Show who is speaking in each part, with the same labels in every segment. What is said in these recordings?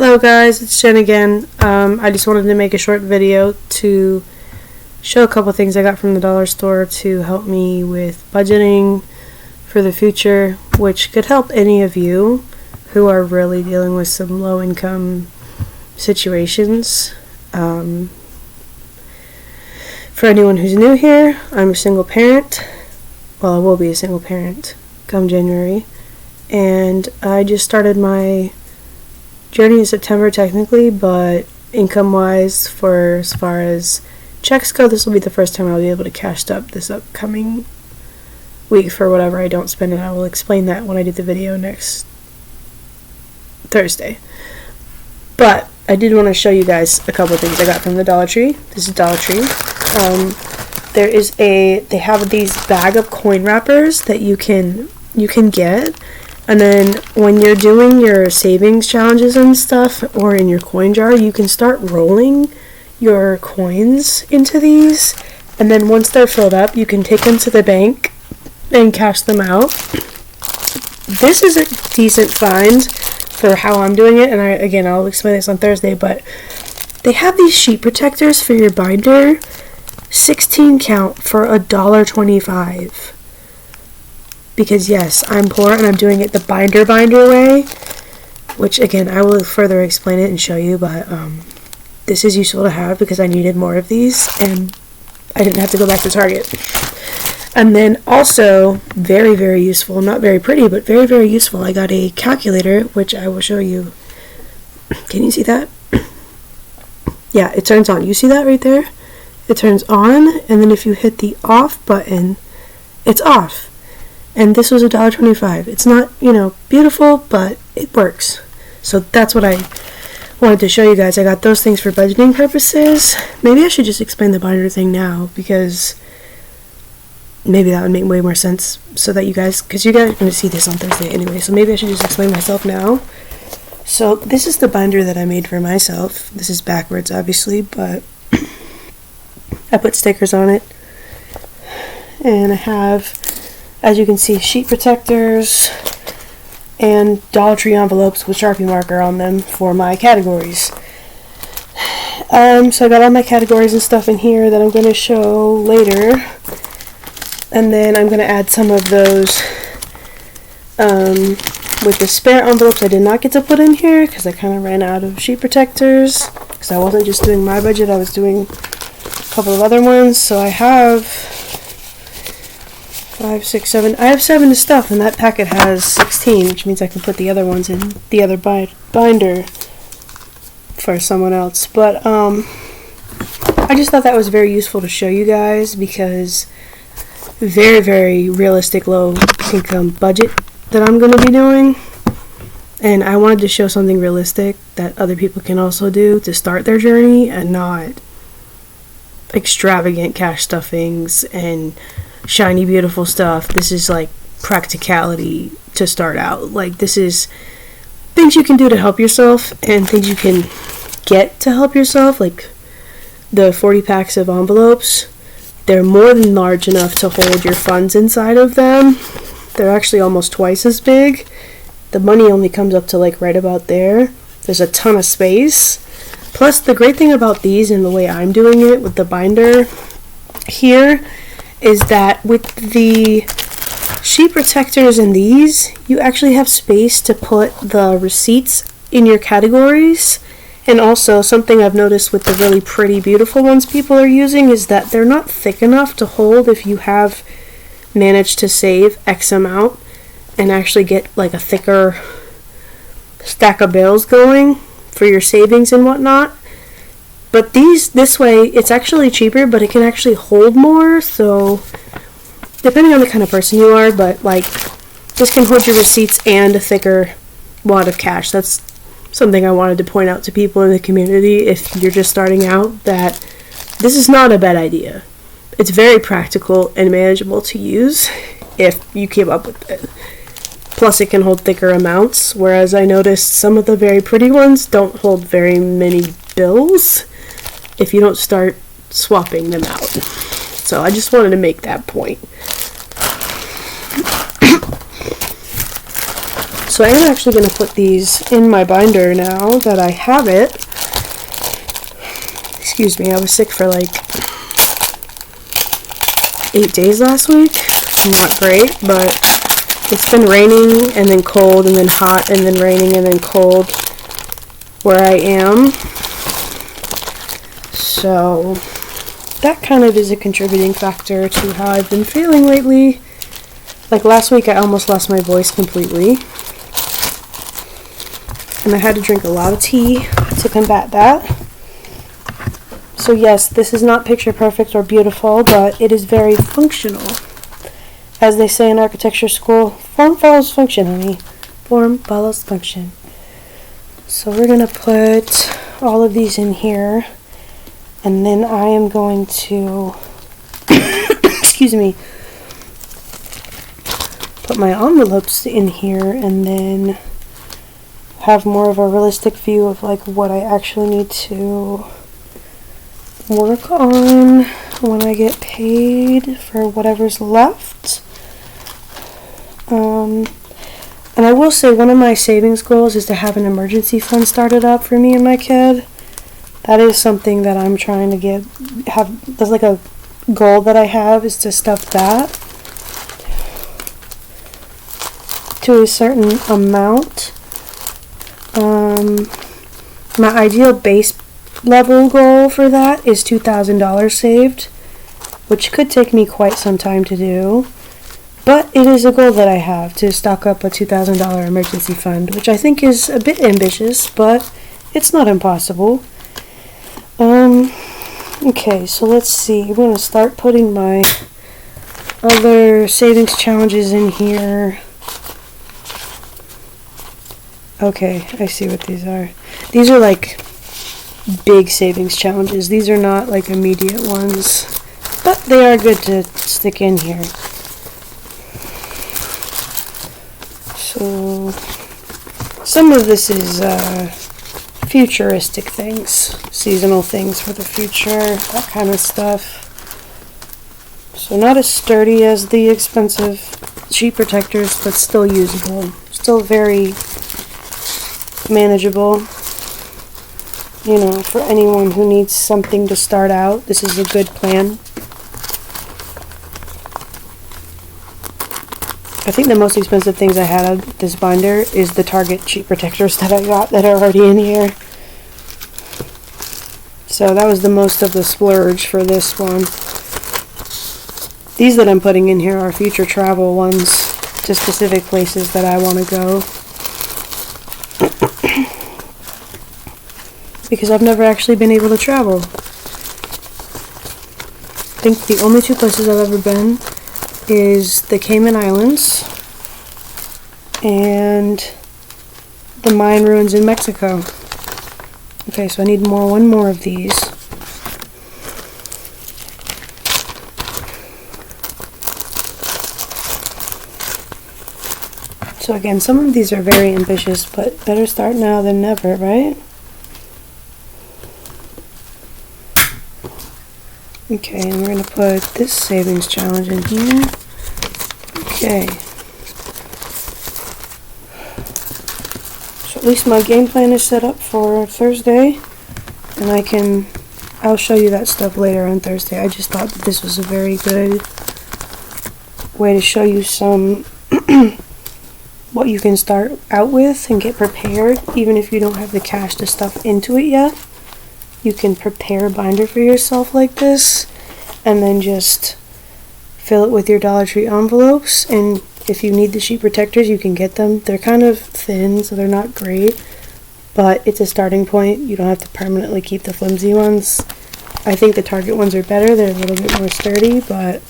Speaker 1: Hello guys, it's Jen again. I just wanted to make a short video to show a couple things I got from the dollar store to help me with budgeting for the future, which could help any of you who are really dealing with some low income situations. For anyone who's new here, I'm a single parent. Well, I will be a single parent come January, and I just started my journey in September technically, but income-wise, for as far as checks go, this will be the first time I'll be able to cash up this upcoming week for whatever I don't spend, and I will explain that when I do the video next Thursday. But I did want to show you guys a couple of things I got from the Dollar Tree. This is Dollar Tree. They have these bag of coin wrappers that you can get. And then when you're doing your savings challenges and stuff, or in your coin jar, you can start rolling your coins into these. And then once they're filled up, you can take them to the bank and cash them out. This is a decent find for how I'm doing it. And I'll explain this on Thursday. But they have these sheet protectors for your binder, 16 count for $1.25. Because yes, I'm poor and I'm doing it the binder way, which again, I will further explain it and show you, but this is useful to have because I needed more of these and I didn't have to go back to Target. And then also, very, very useful, not very pretty, but very, very useful, I got a calculator, which I will show you. Can you see that? Yeah, it turns on. You see that right there? It turns on, and then if you hit the off button, it's off. And this was $1.25. It's not, beautiful, but it works. So that's what I wanted to show you guys. I got those things for budgeting purposes. Maybe I should just explain the binder thing now, because maybe that would make way more sense so that because you guys are going to see this on Thursday anyway, so maybe I should just explain myself now. So this is the binder that I made for myself. This is backwards, obviously, but I put stickers on it. And I have, as you can see, sheet protectors and Dollar Tree envelopes with Sharpie marker on them for my categories. So I got all my categories and stuff in here that I'm going to show later. And then I'm going to add some of those with the spare envelopes I did not get to put in here because I kind of ran out of sheet protectors. Because I wasn't just doing my budget, I was doing a couple of other ones. So I have 5, 6, 7. I have 7 stuff, and that packet has 16, which means I can put the other ones in the other binder for someone else. But I just thought that was very useful to show you guys because very, very realistic low income budget that I'm going to be doing. And I wanted to show something realistic that other people can also do to start their journey and not extravagant cash stuffings and shiny beautiful stuff. This is like practicality to start out. Like, this is things you can do to help yourself and things you can get to help yourself. Like the 40 packs of envelopes, they're more than large enough to hold your funds inside of them. They're actually almost twice as big. The money only comes up to like right about there. There's a ton of space. Plus, the great thing about these and the way I'm doing it with the binder here is that with the sheet protectors in these, you actually have space to put the receipts in your categories. And also, something I've noticed with the really pretty, beautiful ones people are using is that they're not thick enough to hold if you have managed to save X amount and actually get like a thicker stack of bills going for your savings and whatnot. But this way, it's actually cheaper, but it can actually hold more, so depending on the kind of person you are, but like, this can hold your receipts and a thicker wad of cash. That's something I wanted to point out to people in the community if you're just starting out, that this is not a bad idea. It's very practical and manageable to use if you keep up with it. Plus, it can hold thicker amounts, whereas I noticed some of the very pretty ones don't hold very many bills if you don't start swapping them out. So I just wanted to make that point. So I am actually going to put these in my binder now that I have it. Excuse me, I was sick for like 8 days last week. Not great, but it's been raining and then cold and then hot and then raining and then cold where I am. So that kind of is a contributing factor to how I've been feeling lately. Like last week I almost lost my voice completely. And I had to drink a lot of tea to combat that. So yes, this is not picture perfect or beautiful, but it is very functional. As they say in architecture school, form follows function, honey. Form follows function. So we're going to put all of these in here. And then I am going to, excuse me, put my envelopes in here and then have more of a realistic view of like what I actually need to work on when I get paid for whatever's left. And I will say one of my savings goals is to have an emergency fund started up for me and my kid. That is something that I'm trying to that's like a goal that I have, is to stuff that to a certain amount. My ideal base level goal for that is $2,000 saved, which could take me quite some time to do, but it is a goal that I have, to stock up a $2,000 emergency fund, which I think is a bit ambitious, but it's not impossible. Okay, so let's see. I'm going to start putting my other savings challenges in here. Okay, I see what these are. These are like big savings challenges. These are not like immediate ones, but they are good to stick in here. So some of this is futuristic things, seasonal things for the future, that kind of stuff. So not as sturdy as the expensive sheet protectors, but still usable. Still very manageable. You know, for anyone who needs something to start out, this is a good plan. I think the most expensive things I had on this binder is the Target sheet protectors that I got that are already in here. So that was the most of the splurge for this one. These that I'm putting in here are future travel ones to specific places that I want to go. Because I've never actually been able to travel. I think the only 2 places I've ever been is the Cayman Islands and the Mayan ruins in Mexico. Okay, so I need one more of these. So again, some of these are very ambitious, but better start now than never, right? Okay, and we're going to put this savings challenge in here. Okay. So at least my game plan is set up for Thursday, and I'll show you that stuff later on Thursday. I just thought that this was a very good way to show you some what you can start out with and get prepared, even if you don't have the cash to stuff into it yet. You can prepare a binder for yourself like this and then just fill it with your Dollar Tree envelopes, and if you need the sheet protectors you can get them. They're kind of thin, so they're not great, but it's a starting point. You don't have to permanently keep the flimsy ones. I think the Target ones are better. They're a little bit more sturdy, but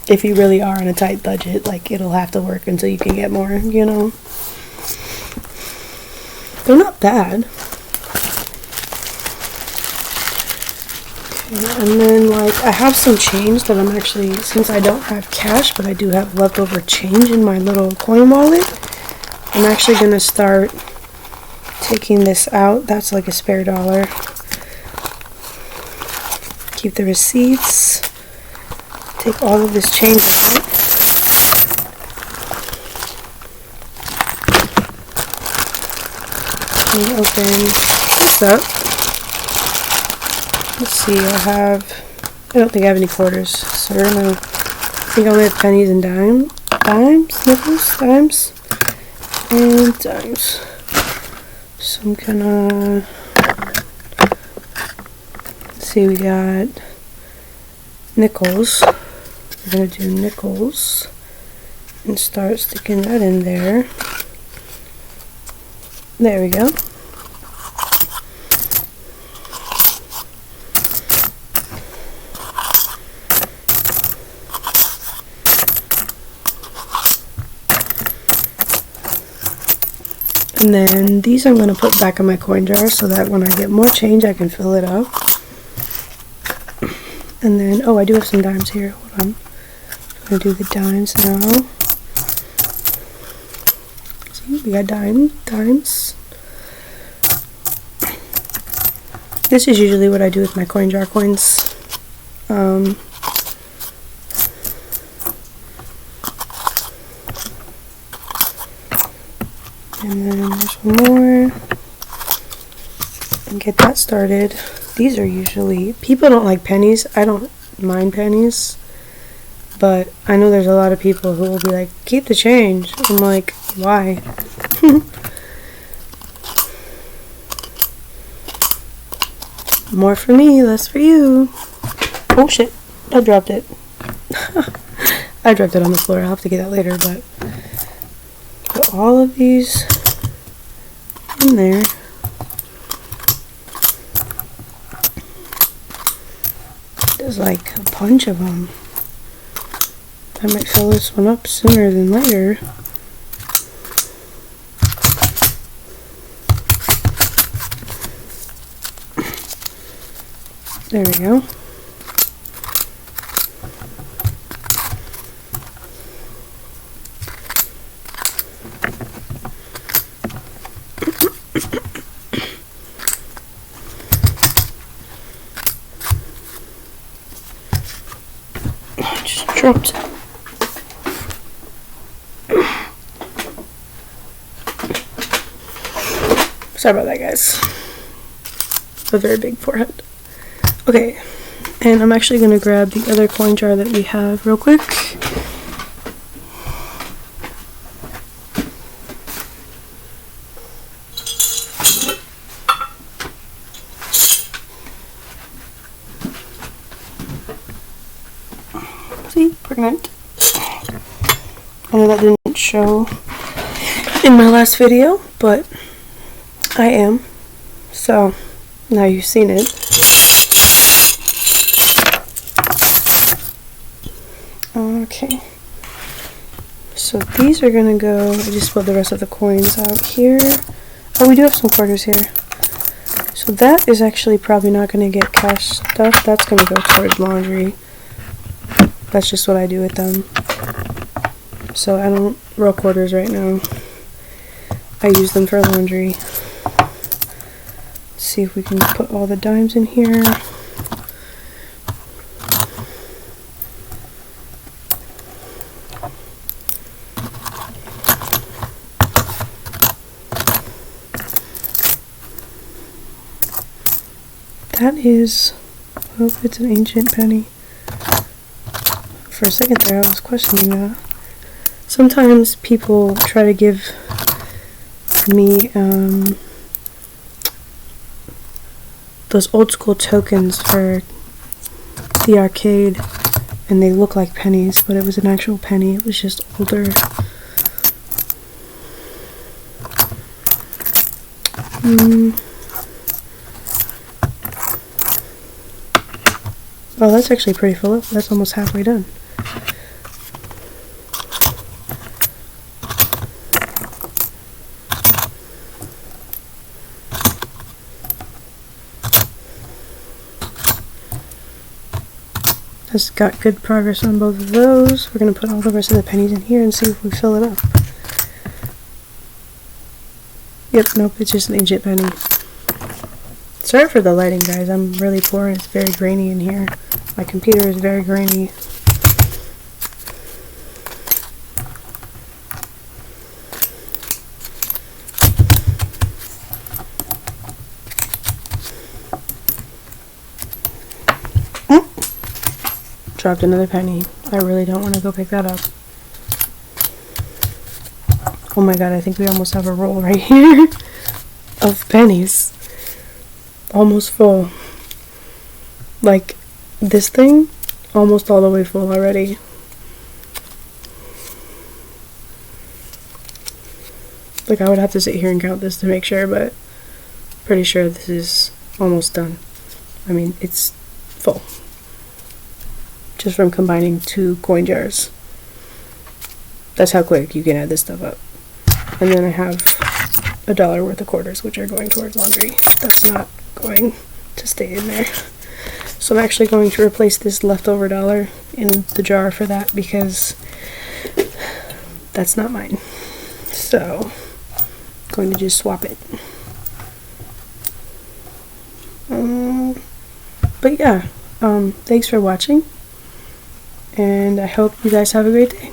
Speaker 1: if you really are on a tight budget, like, it'll have to work until you can get more, you know. They're not bad. And then, like, I have some change that I'm actually, since I don't have cash, but I do have leftover change in my little coin wallet, I'm actually going to start taking this out. That's like a spare $1. Keep the receipts. Take all of this change out. and open this up. Let's see, I don't think I have any quarters, so we're gonna, I think I only have pennies and dimes, nickels, dimes, and dimes. So I'm gonna, let's see, we got nickels. We're gonna do nickels and start sticking that in there. There we go. And then these I'm going to put back in my coin jar so that when I get more change I can fill it up. And then, oh, I do have some dimes here. Hold on. I'm going to do the dimes now. See, we got dimes. This is usually what I do with my coin jar coins. And then there's one more. And get that started. These are usually, people don't like pennies. I don't mind pennies. But I know there's a lot of people who will be like, keep the change. I'm like, why? More for me, less for you. Oh shit, I dropped it. I dropped it on the floor. I'll have to get that later, but put all of these in there. There's like a bunch of them. I might fill this one up sooner than later. There we go. Just dropped it. Sorry about that, guys. A very big forehead. Okay, and I'm actually going to grab the other coin jar that we have real quick. See, pregnant. I know that didn't show in my last video, but I am. So, now you've seen it. Okay, so these are gonna go, I just put the rest of the coins out here. Oh, we do have some quarters here. So that is actually probably not gonna get cash stuff. That's gonna go towards laundry. That's just what I do with them. So I don't roll quarters right now. I use them for laundry. Let's see if we can put all the dimes in here. That is, I hope it's an ancient penny. For a second there I was questioning that. Sometimes people try to give me those old school tokens for the arcade and they look like pennies, but it was an actual penny. It was just older. Oh, that's actually pretty full up. That's almost halfway done. Has got good progress on both of those. We're going to put all the rest of the pennies in here and see if we fill it up. Yep, nope, it's just an ancient penny. Sorry for the lighting, guys. I'm really poor and it's very grainy in here. My computer is very grainy. dropped another penny. I really don't want to go pick that up. Oh my god, I think we almost have a roll right here of pennies. Almost full. Like, this thing, almost all the way full already. Like, I would have to sit here and count this to make sure, but pretty sure this is almost done. I mean, it's full. Just from combining 2 coin jars. That's how quick you can add this stuff up. And then I have $1 worth of quarters, which are going towards laundry. That's not going to stay in there. So I'm actually going to replace this leftover dollar in the jar for that, because that's not mine. So I'm going to just swap it. But yeah, thanks for watching, and I hope you guys have a great day.